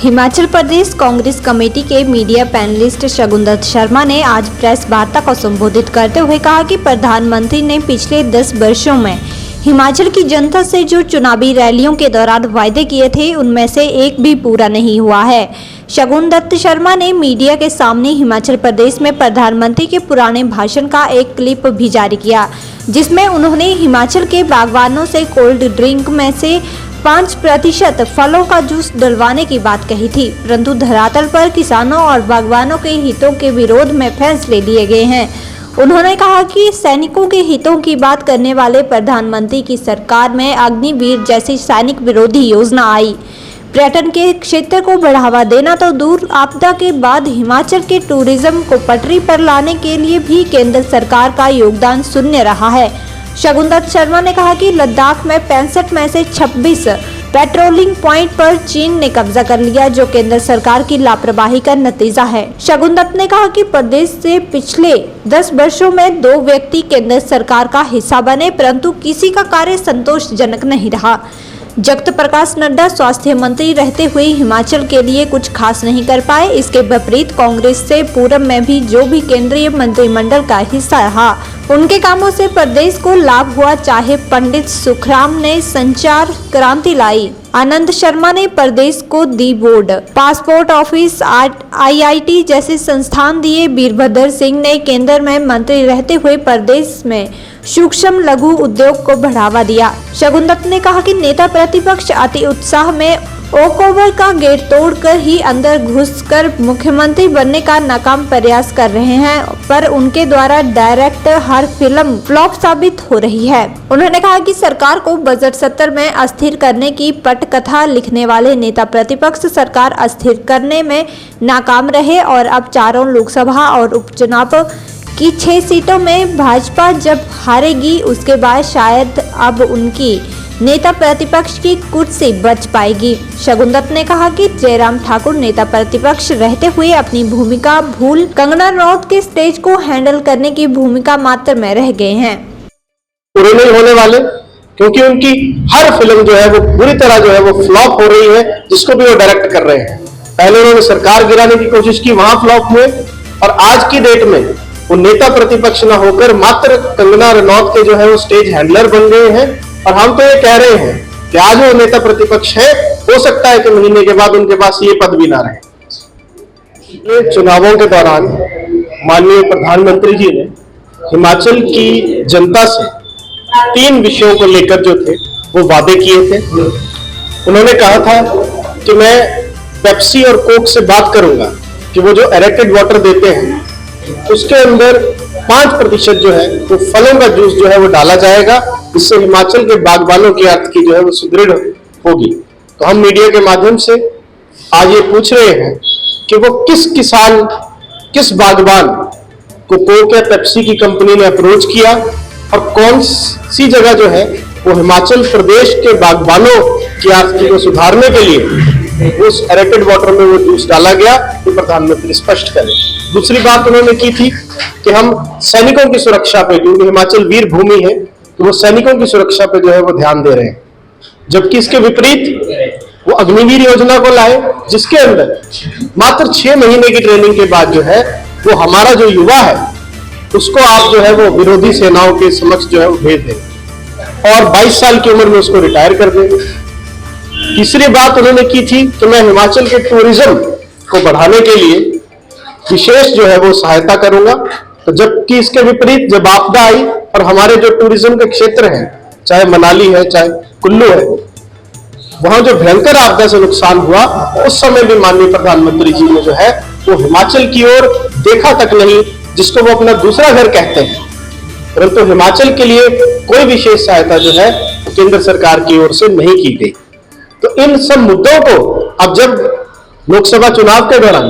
Himachal Pradesh Congress committee के media panelist शगुनदत्त Sharma ने आज प्रेस वार्ता को संबोधित करते हुए कहा कि प्रधानमंत्री ने पिछले 10 वर्षों में हिमाचल की जनता से जो चुनावी रैलियों के दौरान वायदे किए थे उनमें से एक भी पूरा नहीं हुआ है। शगुनदत्त शर्मा ने मीडिया के सामने हिमाचल प्रदेश में प्रधानमंत्री के पुराने भाषण का एक क्लिप भी जारी किया, जिसमें उन्होंने हिमाचल के बागवानों से कोल्ड ड्रिंक में से 5% फलों का जूस डलवाने की बात कही थी, परंतु धरातल पर किसानों और बागवानों के हितों के विरोध में फैसले लिए गए हैं। उन्होंने कहा कि सैनिकों के हितों की बात करने वाले प्रधानमंत्री की सरकार में अग्निवीर जैसी सैनिक विरोधी योजना आई। पर्यटन के क्षेत्र को बढ़ावा देना तो दूर, आपदा के बाद हिमाचल के टूरिज्म को पटरी पर लाने के लिए भी केंद्र सरकार का योगदान शून्य रहा है। शगुनदत्त शर्मा ने कहा कि लद्दाख में 65 में से 26 पेट्रोलिंग पॉइंट पर चीन ने कब्जा कर लिया, जो केंद्र सरकार की लापरवाही का नतीजा है। शगुनदत्त ने कहा कि प्रदेश से पिछले 10 वर्षों में 2 व्यक्ति केंद्र सरकार का हिस्सा बने, परंतु किसी का कार्य संतोषजनक नहीं रहा। जगत प्रकाश नड्डा स्वास्थ्य मंत्री रहते हुए हिमाचल के लिए कुछ खास नहीं कर पाए। इसके विपरीत कांग्रेस से पूर्व में भी जो भी केंद्रीय मंत्रिमंडल का हिस्सा रहा, उनके कामों से प्रदेश को लाभ हुआ। चाहे पंडित सुखराम ने संचार क्रांति लाई, आनंद शर्मा ने प्रदेश को दी बोर्ड, पासपोर्ट ऑफिस, IIT जैसे संस्थान दिए, वीरभद्र सिंह ने केंद्र में मंत्री रहते हुए प्रदेश में सूक्ष्म लघु उद्योग को बढ़ावा दिया। शगुनदत्त ने कहा कि नेता प्रतिपक्ष अति उत्साह में ओकओवर का गेट तोड़कर ही अंदर घुसकर मुख्यमंत्री बनने का नाकाम प्रयास कर रहे हैं, पर उनके द्वारा डायरेक्ट हर फिल्म फ्लॉप साबित हो रही है। उन्होंने कहा कि सरकार को बजट सत्र में अस्थिर करने की पटकथा लिखने वाले नेता प्रतिपक्ष सरकार अस्थिर करने में नाकाम रहे और अब चारों लोकसभा और उपचुनाव की 6 सीटों में भाजपा जब हारेगी, उसके बाद शायद अब उनकी नेता प्रतिपक्ष की कुर्सी बच पाएगी। शगुनदत्त ने कहा कि जयराम ठाकुर नेता प्रतिपक्ष रहते हुए अपनी भूमिका भूल कंगना रनौत के स्टेज को हैंडल करने की भूमिका मात्र में रह गए हैं। पूरे नहीं होने वाले, क्योंकि उनकी हर फिल्म जो है वो बुरी तरह जो है वो फ्लॉप हो रही है, जिसको भी वो डायरेक्ट कर रहे हैं। पहले उन्होंने सरकार गिराने की कोशिश की, वहां फ्लॉप हुए, और आज की डेट में वो नेता प्रतिपक्ष न होकर मात्र कंगना रनौत के जो है वो स्टेज हैंडलर बन गए हैं। और हम तो ये कह रहे हैं कि आज वो नेता प्रतिपक्ष है, हो सकता है कि महीने के बाद उनके पास ये पद भी ना रहे। ये चुनावों के दौरान माननीय प्रधानमंत्री जी ने हिमाचल की जनता से 3 विषयों को लेकर जो थे वो वादे किए थे। उन्होंने कहा था कि मैं पेप्सी और कोक से बात करूंगा कि वो जो एरेटेड वाटर देते हैं उसके अंदर 5% जो है वो फलों का जूस जो है वो डाला जाएगा, इससे हिमाचल के बागबानों की आर्थिकी जो है वो सुदृढ़ होगी। तो हम मीडिया के माध्यम से आज ये पूछ रहे हैं कि वो किस किसान, किस बागबान को कोक या पेप्सी की कंपनी ने अप्रोच किया और कौन सी जगह जो है वो हिमाचल प्रदेश के बागबानों की आर्थिकी को सुधारने के लिए उस एरेटेड वाटर में वो जूस डाला गया, तो प्रधानमंत्री स्पष्ट करें। दूसरी बात उन्होंने की थी कि हम सैनिकों की सुरक्षा पे, क्योंकि हिमाचल वीर भूमि है, तो वो सैनिकों की सुरक्षा पे जो है वो ध्यान दे रहे हैं। जबकि इसके विपरीत वो अग्निवीर योजना को लाए, जिसके अंदर मात्र 6 महीने की ट्रेनिंग के बाद जो है वो हमारा जो युवा है उसको आप जो है वो विरोधी सेनाओं के समक्ष जो है वो भेज दें और 22 साल की उम्र में उसको रिटायर कर दें। तीसरी बात उन्होंने की थी कि मैं हिमाचल के टूरिज्म को बढ़ाने के लिए विशेष जो है वो सहायता करूंगा। तो जबकि इसके विपरीत जब आपदा आई और हमारे जो टूरिज्म के क्षेत्र हैं, चाहे मनाली है चाहे कुल्लू है, वहां जो भयंकर आपदा से नुकसान हुआ, उस समय भी माननीय प्रधानमंत्री जी ने जो है वो हिमाचल की ओर देखा तक नहीं, जिसको वो अपना दूसरा घर कहते हैं। परंतु हिमाचल के लिए कोई विशेष सहायता जो है केंद्र सरकार की ओर से नहीं की गई। तो इन सब मुद्दों को अब जब लोकसभा चुनाव के दौरान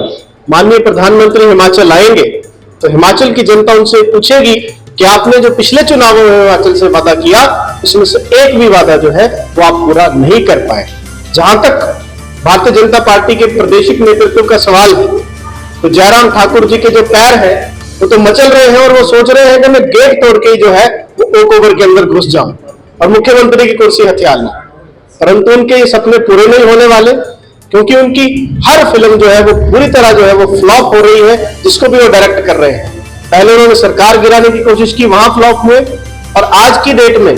माननीय प्रधानमंत्री हिमाचल आएंगे तो हिमाचल की जनता उनसे पूछेगी कि आपने जो पिछले चुनावों में हिमाचल से वादा किया उसमें से एक भी वादा जो है वो आप पूरा नहीं कर पाए। जहां तक भारतीय जनता पार्टी के प्रादेशिक नेतृत्व का सवाल है, तो जयराम ठाकुर जी के जो पैर हैं वो तो मचल रहे हैं और वो सोच रहे हैं कि मैं गेट तोड़ के जो है वो ओकओवर के अंदर घुस जाऊं और मुख्यमंत्री की कुर्सी हथियार लूं, परंतु उनके ये सपने पूरे नहीं होने वाले, क्योंकि उनकी हर फिल्म जो है वो बुरी तरह जो है वो फ्लॉप हो रही है, जिसको भी वो डायरेक्ट कर रहे हैं। पहले उन्होंने सरकार गिराने की कोशिश की, वहां फ्लॉप हुए, और आज की डेट में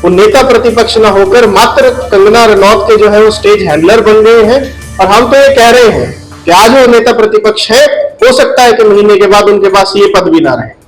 वो नेता प्रतिपक्ष ना होकर मात्र कंगना रनौत के जो है वो स्टेज हैंडलर बन गए हैं। और हम तो ये कह रहे हैं कि आज वो नेता प्रतिपक्ष है, हो सकता है कि महीने के बाद उनके पास ये पद भी ना रहे।